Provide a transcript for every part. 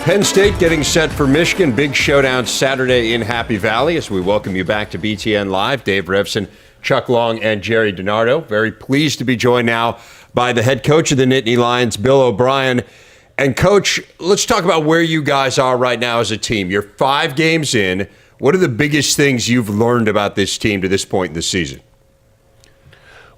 Penn State getting set for Michigan. Big showdown Saturday in Happy Valley as we welcome you back to BTN Live. Dave Revsine, Chuck Long, and Gerry Dinardo. Very pleased to be joined now by the head coach of the Nittany Lions, Bill O'Brien. And Coach, let's talk about where you guys are right now as a team. You're 5 games in. What are the biggest things you've learned about this team to this point in the season?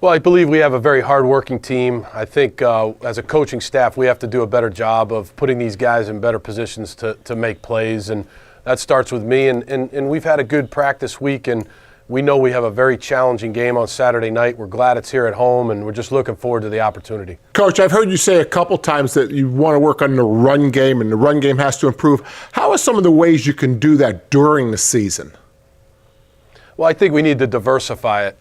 Well, I believe we have a very hard-working team. I think as a coaching staff, we have to do a better job of putting these guys in better positions to make plays, and that starts with me. And we've had a good practice week, and we know we have a very challenging game on Saturday night. We're glad it's here at home, and we're just looking forward to the opportunity. Coach, I've heard you say a couple times that you want to work on the run game, and the run game has to improve. How are some of the ways you can do that during the season? Well, I think we need to diversify it.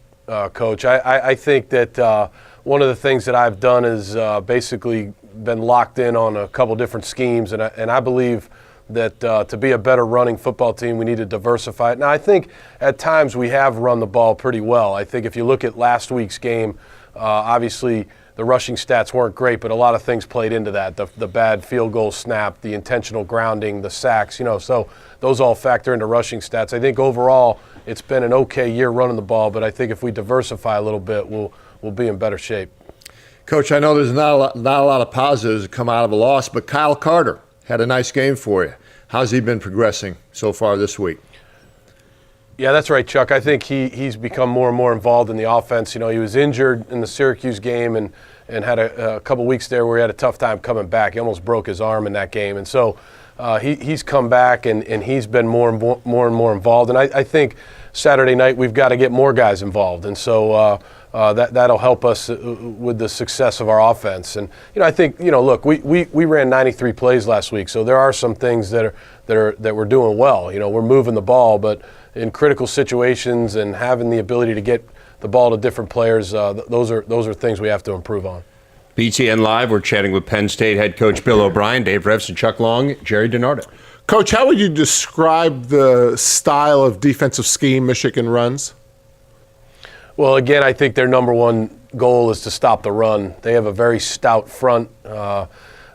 Coach, I think that one of the things that I've done is basically been locked in on a couple different schemes, and I believe that to be a better running football team, we need to diversify it. Now, I think at times we have run the ball pretty well. I think if you look at last week's game, obviously the rushing stats weren't great, but a lot of things played into that. The bad field goal snap, the intentional grounding, the sacks, so those all factor into rushing stats. I think overall it's been an okay year running the ball, but I think if we diversify a little bit, we'll be in better shape. Coach, I know there's not a lot of positives that come out of a loss, but Kyle Carter had a nice game for you. How's he been progressing so far this week? Yeah, that's right, Chuck. I think he's become more and more involved in the offense. He was injured in the Syracuse game and had a couple weeks there where he had a tough time coming back. He almost broke his arm in that game. And so he's come back and he's been more and more involved. And I think Saturday night we've got to get more guys involved. And so that'll help us with the success of our offense. And, I think, look, we ran 93 plays last week. So there are some things that we're doing well. We're moving the ball, but in critical situations and having the ability to get the ball to different players, those are things we have to improve on. BTN Live, we're chatting with Penn State head coach Bill O'Brien, Dave Revsine, Chuck Long, Gerry Dinardo. Coach, how would you describe the style of defensive scheme Michigan runs? Well, again, I think their number one goal is to stop the run. They have a very stout front.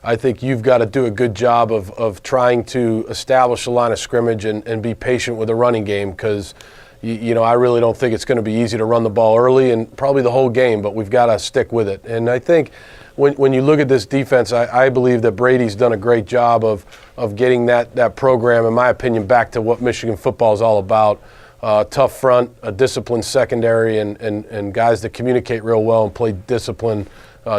I think you've got to do a good job of trying to establish a line of scrimmage and be patient with the running game because, I really don't think it's going to be easy to run the ball early and probably the whole game, but we've got to stick with it. And I think when you look at this defense, I believe that Brady's done a great job of getting that program, in my opinion, back to what Michigan football is all about. Tough front, a disciplined secondary, and guys that communicate real well and play disciplined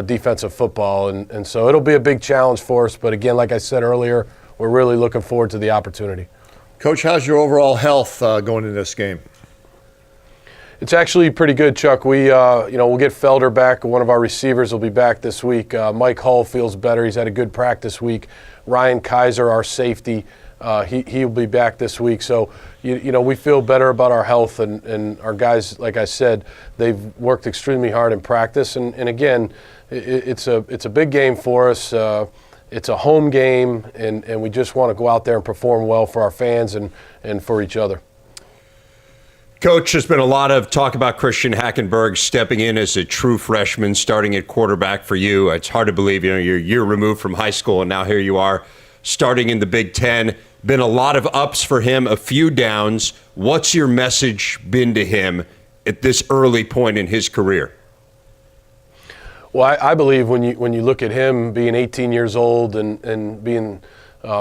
defensive football. And so it'll be a big challenge for us. But again, like I said earlier, we're really looking forward to the opportunity. Coach, how's your overall health going into this game? It's actually pretty good, Chuck. We'll get Felder back. One of our receivers will be back this week. Mike Hull feels better. He's had a good practice week. Ryan Kaiser, our safety, he'll be back this week. So, we feel better about our health, and our guys, like I said, they've worked extremely hard in practice. And again, it's a big game for us. It's a home game, and we just want to go out there and perform well for our fans and for each other. Coach, there's been a lot of talk about Christian Hackenberg stepping in as a true freshman, starting at quarterback for you. It's hard to believe, you're a year removed from high school, and now here you are starting in the Big Ten. Been a lot of ups for him, a few downs. What's your message been to him at this early point in his career? Well, I believe when you look at him being 18 years old and being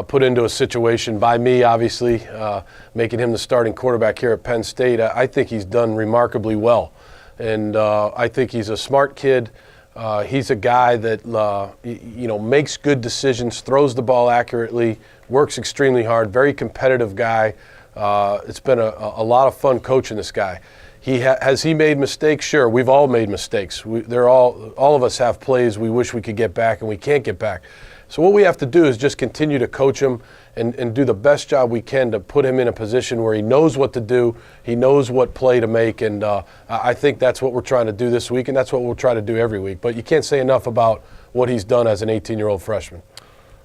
put into a situation by me, obviously, making him the starting quarterback here at Penn State, I think he's done remarkably well. And I think he's a smart kid. He's a guy that, makes good decisions, throws the ball accurately, works extremely hard, very competitive guy. It's been a lot of fun coaching this guy. Has he made mistakes? Sure, we've all made mistakes. All of us have plays we wish we could get back and we can't get back. So what we have to do is just continue to coach him and do the best job we can to put him in a position where he knows what to do, he knows what play to make, and I think that's what we're trying to do this week, and that's what we'll try to do every week. But you can't say enough about what he's done as an 18-year-old freshman.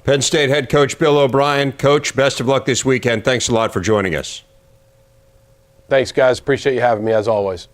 Penn State head coach Bill O'Brien. Coach, best of luck this weekend. Thanks a lot for joining us. Thanks, guys. Appreciate you having me, as always.